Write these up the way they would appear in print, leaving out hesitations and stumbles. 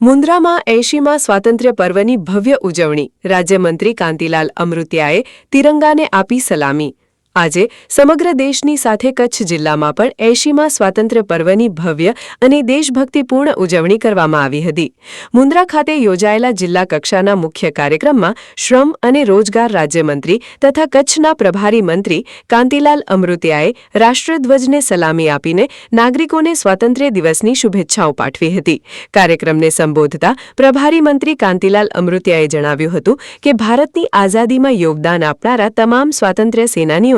મુન્દ્રામાં 80મા સ્વાતંત્ર્ય પર્વની ભવ્ય ઉજવણી। રાજ્યમંત્રી કાંતિલાલ અમૃતિયાએ તિરંગાને આપી સલામી। આજે સમગ્ર દેશની સાથે કચ્છ જિલ્લામાં પણ 80મા સ્વાતંત્ર્ય પર્વની ભવ્ય અને દેશભક્તિપૂર્ણ ઉજવણી કરવામાં આવી હતી। મુન્દ્રા ખાતે યોજાયેલા જિલ્લા કક્ષાના મુખ્ય કાર્યક્રમમાં શ્રમ અને રોજગાર રાજ્યમંત્રી તથા કચ્છના પ્રભારી મંત્રી કાંતિલાલ અમૃતિયાએ રાષ્ટ્રધ્વજને સલામી આપીને નાગરિકોને સ્વાતંત્ર્ય દિવસની શુભેચ્છાઓ પાઠવી હતી। કાર્યક્રમને સંબોધતા પ્રભારી મંત્રી કાંતિલાલ અમૃતિયાએ જણાવ્યું હતું કે ભારતની આઝાદીમાં યોગદાન આપનારા તમામ સ્વાતંત્ર્ય સેનાનીઓ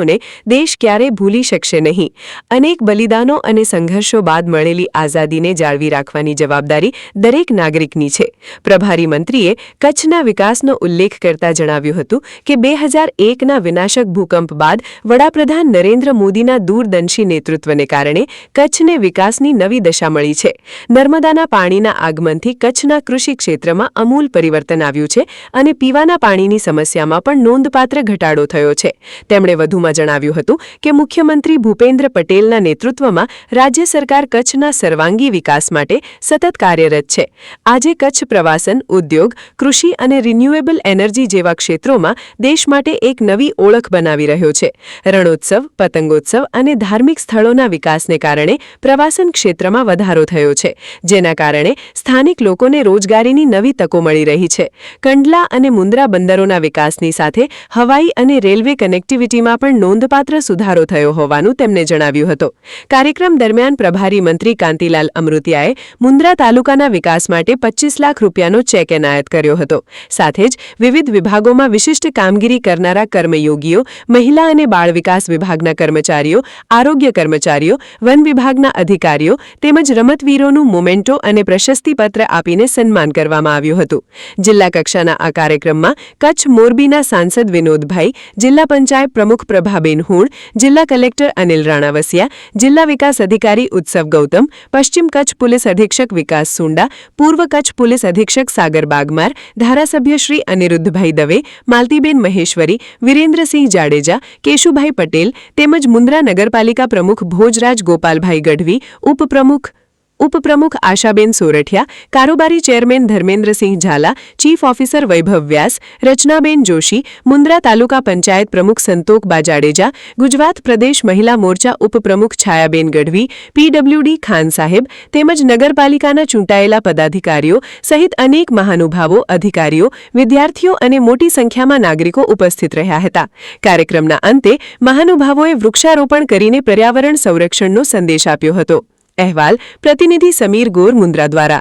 દેશ ક્યારે ભૂલી શકશે નહીં। અનેક બલિદાનો અને સંઘર્ષો બાદ મળેલી આઝાદીને જાળવી રાખવાની જવાબદારી દરેક નાગરિકની છે। પ્રભારી મંત્રીએ કચ્છના વિકાસનો ઉલ્લેખ કરતા જણાવ્યું હતું કે 2001ના વિનાશક ભૂકંપ બાદ વડાપ્રધાન નરેન્દ્ર મોદીના દૂરદર્શી નેતૃત્વને કારણે કચ્છને વિકાસની નવી દશા મળી છે। નર્મદાના પાણીના આગમનથી કચ્છના કૃષિ ક્ષેત્રમાં અમૂલ પરિવર્તન આવ્યું છે અને પીવાના પાણીની સમસ્યામાં પણ નોંધપાત્ર ઘટાડો થયો છે। તેમણે વધુમાં જણાવ્યું હતું કે મુખ્યમંત્રી ભૂપેન્દ્ર પટેલના નેતૃત્વમાં રાજ્ય સરકાર કચ્છના સર્વાંગી વિકાસ માટે સતત કાર્યરત છે। આજે કચ્છ પ્રવાસન, ઉદ્યોગ, કૃષિ અને રિન્યુએબલ એનર્જી જેવા ક્ષેત્રોમાં દેશ માટે એક નવી ઓળખ બનાવી રહ્યો છે। રણોત્સવ, પતંગોત્સવ અને ધાર્મિક સ્થળોના વિકાસને કારણે પ્રવાસન ક્ષેત્રમાં વધારો થયો છે, જેના કારણે સ્થાનિક લોકોને રોજગારીની નવી તકો મળી રહી છે। કંડલા અને મુન્દ્રા બંદરોના વિકાસની સાથે હવાઈ અને રેલવે કનેક્ટિવિટીમાં પણ નોંધપાત્ર સુધારો થયો હોવાનું તેમણે જણાવ્યું હતું। કાર્યક્રમ દરમિયાન પ્રભારી મંત્રી કાંતિલાલ અમૃતિયાએ મુન્દ્રા તાલુકાના વિકાસ માટે 25 લાખ રૂપિયાનો ચેક એનાયત કર્યો હતો। સાથે જ વિવિધ વિભાગોમાં વિશિષ્ટ કામગીરી કરનારા કર્મયોગીઓ, મહિલા અને બાળ વિકાસ વિભાગના કર્મચારીઓ, આરોગ્ય કર્મચારીઓ, વન વિભાગના અધિકારીઓ તેમજ રમતવીરોનું મોમેન્ટો અને પ્રશસ્તિપત્ર આપીને સન્માન કરવામાં આવ્યું હતું। જિલ્લા કક્ષાના આ કાર્યક્રમમાં કચ્છ મોરબીના સાંસદ વિનોદભાઈ, જિલ્લા પંચાયત પ્રમુખ પ્રભાબેન હુણ, જિલ્લા કલેક્ટર અનિલ રાણાવસિયા, જિલ્લા વિકાસ અધિકારી ઉત્સવ ગૌતમ, પશ્ચિમ કચ્છ પોલીસ અધિક્ષક વિકાસ સુંડા, પૂર્વ કચ્છ પોલીસ અધિક્ષક સાગર બાગમાર, ધારાસભ્ય શ્રી અનિરુદ્ધભાઈ દવે, માલતીબેન મહેશ્વરી, વિરેન્દ્રસિંહ જાડેજા, કેશુભાઈ પટેલ તેમજ મુન્દ્રા નગરપાલિકા પ્રમુખ ભોજરાજ ગોપાલભાઈ ગઢવી, ઉપપ્રમુખ આશાબેન સોરઠિયા, કારોબારી chairman Dharmendrasinh Jhala, chief officer Vaibhav Vyas, Rachnaben Joshi, Mundra taluka panchayat પ્રમુખ સંતોકબા જાડેજા, ગુજરાત પ્રદેશ મહિલા મોરચા ઉપપ્રમુખ છાયાબેન ગઢવી, પીડબ્લ્યુડી ખાન સાહેબ તેમજ નગરપાલિકાના ચૂંટાયેલા પદાધિકારીઓ સહિત અનેક મહાનુભાવો, અધિકારીઓ, વિદ્યાર્થીઓ અને મોટી સંખ્યામાં નાગરિકો ઉપસ્થિત રહ્યા હતા। કાર્યક્રમના અંતે મહાનુભાવોએ વૃક્ષારોપણ કરીને પર્યાવરણ સંરક્ષણનો સંદેશ આપ્યો હતો। અહેવાલ પ્રતિનિધિ સમીર ગોર, મુન્દ્રા દ્વારા।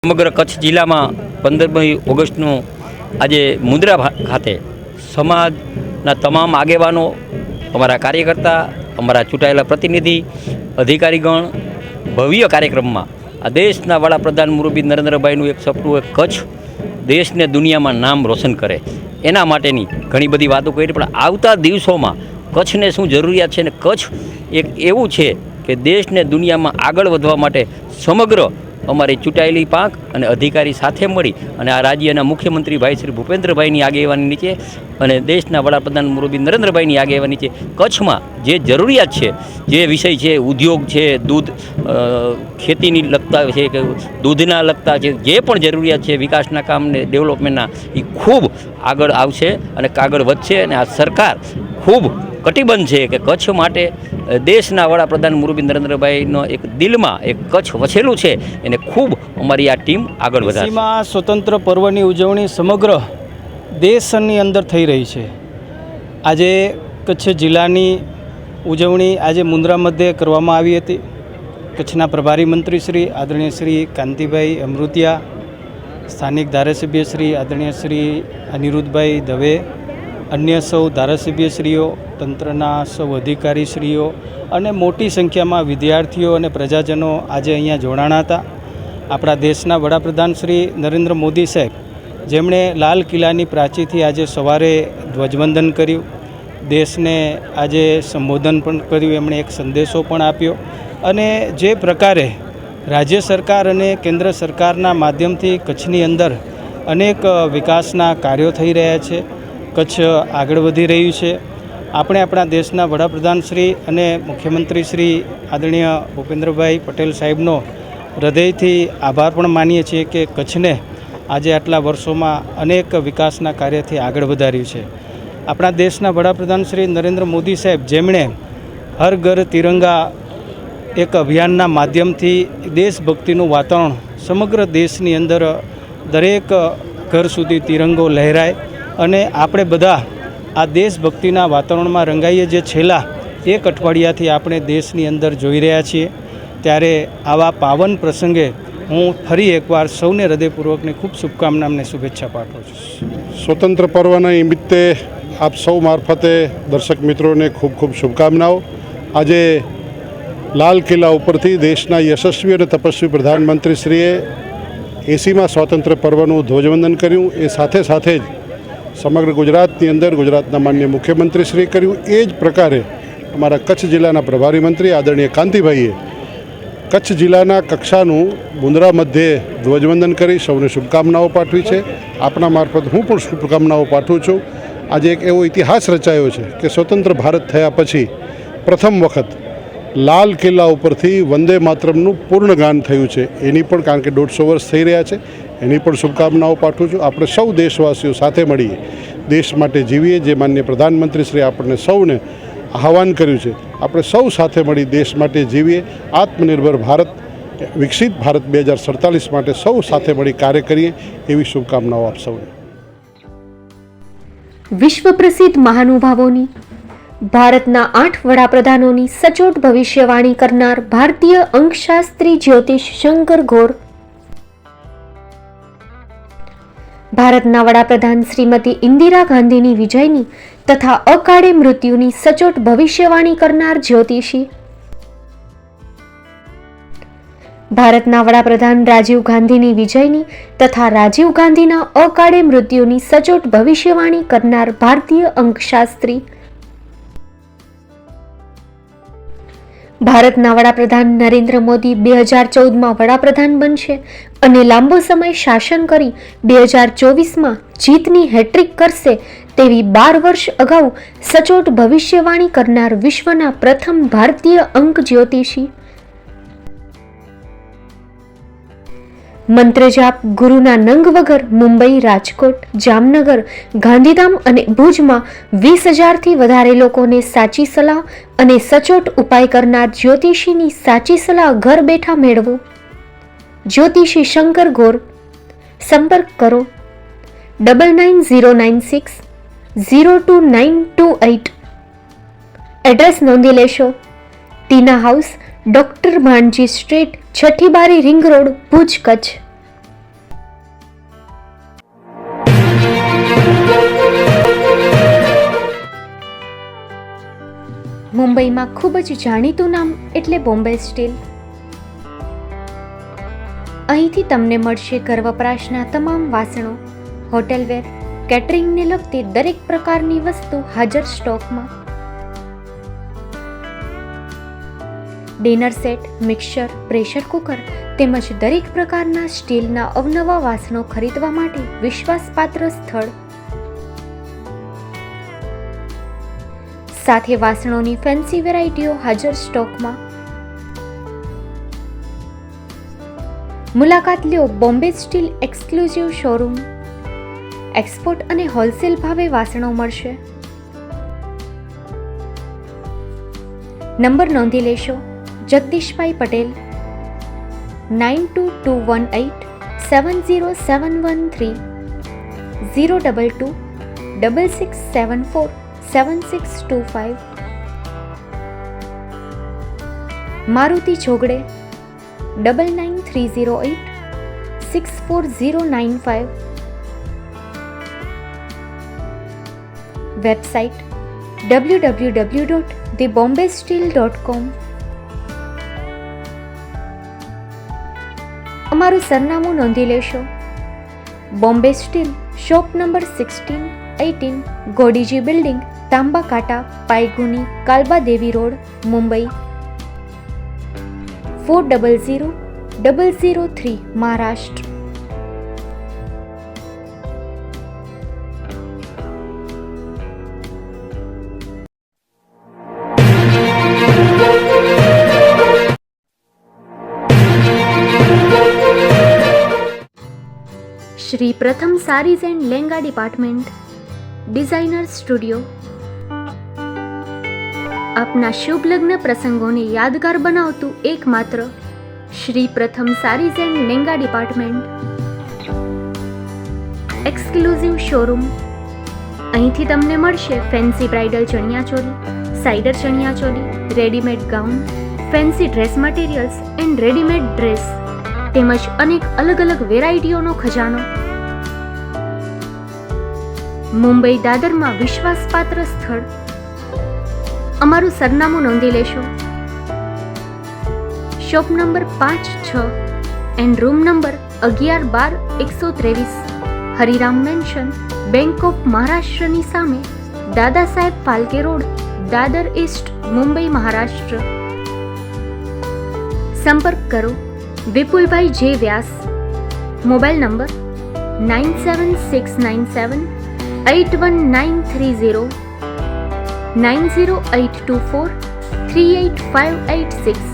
સમગ્ર કચ્છ જિલ્લામાં 15મી ઓગસ્ટનું આજે મુન્દ્રા ખાતે સમાજના તમામ આગેવાનો, અમારા કાર્યકર્તા, અમારા ચૂંટાયેલા પ્રતિનિધિ, અધિકારીગણ ભવ્ય કાર્યક્રમમાં આ દેશના વડાપ્રધાન મુરબ્બી નરેન્દ્રભાઈનું એક સપનું, એક કચ્છ દેશને દુનિયામાં નામ રોશન કરે એના માટેની ઘણી બધી વાતો કરી। પણ આવતા દિવસોમાં કચ્છને શું જરૂરિયાત છે ને કચ્છ એક એવું છે કે દેશને દુનિયામાં આગળ વધવા માટે સમગ્ર અમારી ચૂંટાયેલી પાંખ અને અધિકારી સાથે મળી અને આ રાજ્યના મુખ્યમંત્રી ભાઈ શ્રી ભૂપેન્દ્રભાઈની આગેવાની નીચે અને દેશના વડાપ્રધાન મુરબ્બી નરેન્દ્રભાઈની આગેવાની નીચે કચ્છમાં જે જરૂરિયાત છે, જે વિષય છે, ઉદ્યોગ છે, દૂધ ખેતીની લગતા છે કે દૂધના લગતા છે, જે પણ જરૂરિયાત છે વિકાસના કામને ડેવલપમેન્ટના, એ ખૂબ આગળ આવશે અને આગળ વધશે અને આ સરકાર ખૂબ કટિબદ્ધ છે કે કચ્છ માટે દેશના વડાપ્રધાન મુરબ્બી નરેન્દ્રભાઈનો એક દિલમાં એક કચ્છ વસેલું છે, એને ખૂબ અમારી આ ટીમ આગળ વધારશે। 80મા સ્વતંત્ર પર્વની ઉજવણી સમગ્ર દેશની અંદર થઈ રહી છે। આજે કચ્છ જિલ્લાની ઉજવણી આજે મુન્દ્રા મધ્યે કરવામાં આવી હતી। કચ્છના પ્રભારી મંત્રી શ્રી આદરણીય શ્રી કાંતિભાઈ અમૃતિયા, સ્થાનિક ધારાસભ્ય શ્રી આદરણીય શ્રી અનિરુદ્ધભાઈ દવે, અન્ય સૌ ધારાસભ્યશ્રીઓ, તંત્રના સૌ અધિકારીશ્રીઓ અને મોટી સંખ્યામાં વિદ્યાર્થીઓ અને પ્રજાજનો આજે અહીંયા જોડાણા હતા। આપણા દેશના વડાપ્રધાન શ્રી નરેન્દ્ર મોદી સાહેબ, જેમણે લાલ કિલ્લાની પ્રાચીરથી આજે સવારે ધ્વજવંદન કર્યું, દેશને આજે સંબોધન પણ કર્યું, એમણે એક સંદેશો પણ આપ્યો અને જે પ્રકારે રાજ્ય સરકાર અને કેન્દ્ર સરકારના માધ્યમથી કચ્છની અંદર અનેક વિકાસના કાર્યો થઈ રહ્યા છે, કચ્છ આગળ વધી રહ્યું છે। આપણે આપણા દેશના વડાપ્રધાન શ્રી અને મુખ્યમંત્રી શ્રી આદરણીય ભૂપેન્દ્રભાઈ પટેલ સાહેબનો હૃદયથી આભાર પણ માનીએ છીએ કે કચ્છને આજે આટલા વર્ષોમાં અનેક વિકાસના કાર્યથી આગળ વધાર્યું છે. આપણા દેશના વડાપ્રધાન શ્રી નરેન્દ્ર મોદી સાહેબ, જેમણે હર ઘર તિરંગા એક અભિયાનના માધ્યમથી દેશભક્તિનું વાતાવરણ સમગ્ર દેશની અંદર દરેક ઘર સુધી તિરંગો લહેરાય અને આપણે બધા આ દેશભક્તિના વાતાવરણમાં રંગાઈએ જે છેલ્લા એક અઠવાડિયાથી આપણે દેશની અંદર જોઈ રહ્યા છીએ, ત્યારે આવા પાવન પ્રસંગે હું ફરી એકવાર સૌને હૃદયપૂર્વકની ખૂબ શુભકામના અને શુભેચ્છા પાઠવું છું. સ્વતંત્ર પર્વના નિમિત્તે આપ સૌ મારફતે દર્શક મિત્રોને ખૂબ ખૂબ શુભકામનાઓ. આજે લાલ કિલ્લા ઉપરથી દેશના યશસ્વી અને તપસ્વી પ્રધાનમંત્રીશ્રીએ 80મા સ્વાતંત્ર્ય પર્વનું ધ્વજવંદન કર્યું. એ સાથે સાથે જ સમગ્ર ગુજરાતની અંદર ગુજરાતના માનનીય મુખ્યમંત્રીશ્રીએ કર્યું. એ જ પ્રકારે અમારા કચ્છ જિલ્લાના પ્રભારી મંત્રી આદરણીય કાંતિભાઈએ કચ્છ જિલ્લાના કક્ષાનું મુન્દ્રા મધ્યે ધ્વજવંદન કરી સૌને શુભકામનાઓ પાઠવી છે. આપના મારફત હું પણ શુભકામનાઓ પાઠવું છું. આજે એક એવો ઇતિહાસ રચાયો છે કે સ્વતંત્ર ભારત થયા પછી પ્રથમ વખત લાલ કિલ્લા ઉપરથી વંદે માતરમનું પૂર્ણ ગાન થયું છે. એની પણ, કારણ કે 150 વર્ષ થઈ રહ્યા છે, એની પણ શુભકામનાઓ પાઠવું છું. આપણે સૌ દેશવાસીઓ સાથે મળીએ દેશ માટે જીવીએ, જે માનનીય પ્રધાનમંત્રીશ્રી આપણને સૌને આહવાન કર્યું છે. આપણે સૌ સાથે મળી દેશ માટે જીવીએ. આત્મનિર્ભર ભારત, વિકસિત ભારત 2047 માટે સૌ સાથે મળી કાર્ય કરીએ, એવી શુભકામનાઓ આપ સૌને. વિશ્વ પ્રસિદ્ધ મહાનુભાવોની, ભારતના 8 વડાપ્રધાનોની સચોટ ભવિષ્યવાણી કરનાર ભારતીય અંકશાસ્ત્રી જ્યોતિષ શંકર ગોર, ભારતના વડાપ્રધાન શ્રીમતી ઇન્દિરા ગાંધીની વિજયની તથા અકાળે મૃત્યુની સચોટ ભવિષ્યવાણી કરનાર જ્યોતિષી, ભારતના વડાપ્રધાન રાજીવ ગાંધીની વિજયની તથા રાજીવ ગાંધીના અકાળે મૃત્યુની સચોટ ભવિષ્યવાણી કરનાર ભારતીય અંકશાસ્ત્રી, ભારતના વડાપ્રધાન નરેન્દ્ર મોદી 2014માં વડાપ્રધાન બનશે અને લાંબો સમય શાસન કરી 2024માં જીતની હેટ્રિક કરશે તેવી 12 વર્ષ અગાઉ સચોટ ભવિષ્યવાણી કરનાર વિશ્વના પ્રથમ ભારતીય અંક જ્યોતિષી, મંત્રજાપ ગુરુના નંગ વગર મુંબઈ, રાજકોટ, જામનગર, ગાંધીધામ અને ભુજમાં 20,000થી વધારે લોકોને સાચી સલાહ અને સચોટ ઉપાય કરનાર જ્યોતિષીની સાચી સલાહ ઘર બેઠા મેળવો. જ્યોતિષી શંકર ગોર. સંપર્ક કરો 9909602928. એડ્રેસ નોંધી લેશો. ટીના હાઉસ, ડોક્ટર ભાણજી સ્ટ્રીટ, છઠ્ઠી બારી, રિંગ રોડ, ભુજ, કચ્છ. મુંબઈમાં ખૂબ જ જાણીતું નામ એટલે બોમ્બે સ્ટીલ. અહીંથી તમને મળશે ઘર વપરાશના તમામ વાસણો, હોટેલવેર, કેટરિંગને લગતી દરેક પ્રકારની વસ્તુ હાજર સ્ટોકમાં. Dinner set, mixer, pressure cooker તેમજ દરેક પ્રકારના સ્ટીલના અવનવા વાસણો ખરીદવા માટે વિશ્વાસપાત્ર સ્થળ. સાથે વાસણોની ફેન્સી વેરાયટીઓ હાજર સ્ટોકમાં. મુલાકાત લ્યો Bombay steel exclusive showroom. Export અને હોલસેલ ભાવે વાસણો મળશે. નંબર નોંધી લેશો. જગદીશભાઈ પટેલ 9221870713 022 6674 7625. મારુતિ ચોગડે 9930864095. Website www.thebombasteel.com. અમારું સરનામું નોંધી લેશો. Bombay steel, shop number 16-18, Godiji building, Tamba Kanta, Payguni, Kalba Devi road, Mumbai 400003, Maharashtra. Shri Pratham sarees and langa department, designer studio. આપના શુભ લગ્ન પ્રસંગોને યાદગાર બનાવતું એકમાત્ર Shri Pratham sarees and langa department. Exclusive showroom. અહીંથી તમને મળશે fancy bridal chaniya choli, cider chaniya choli, readymade gown, fancy dress materials and readymade dress તેમજ અનેક અલગ અલગ વેરાયટીઓનો ખજાનો. મુંબઈ દાદરમાં વિશ્વાસપાત્ર સ્થળ. અમારું સરનામું નોંધી લેશો. Shop number 5-6 and room number 11-12-123, Hariram mansion, bank of મહારાષ્ટ્રની સામે, દાદા સાહેબ ફાલ્કે રોડ, દાદર ઈસ્ટ, મુંબઈ, મહારાષ્ટ્ર. સંપર્ક કરો વિપુલભાઈ જે વ્યાસ. Mobile number 9769781930, 9082438586.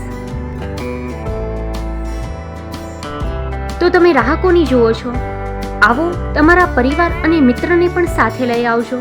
તો તમે રાહ કોની જુઓ છો? આવો, તમારા પરિવાર અને મિત્રને પણ સાથે લઈ આવજો.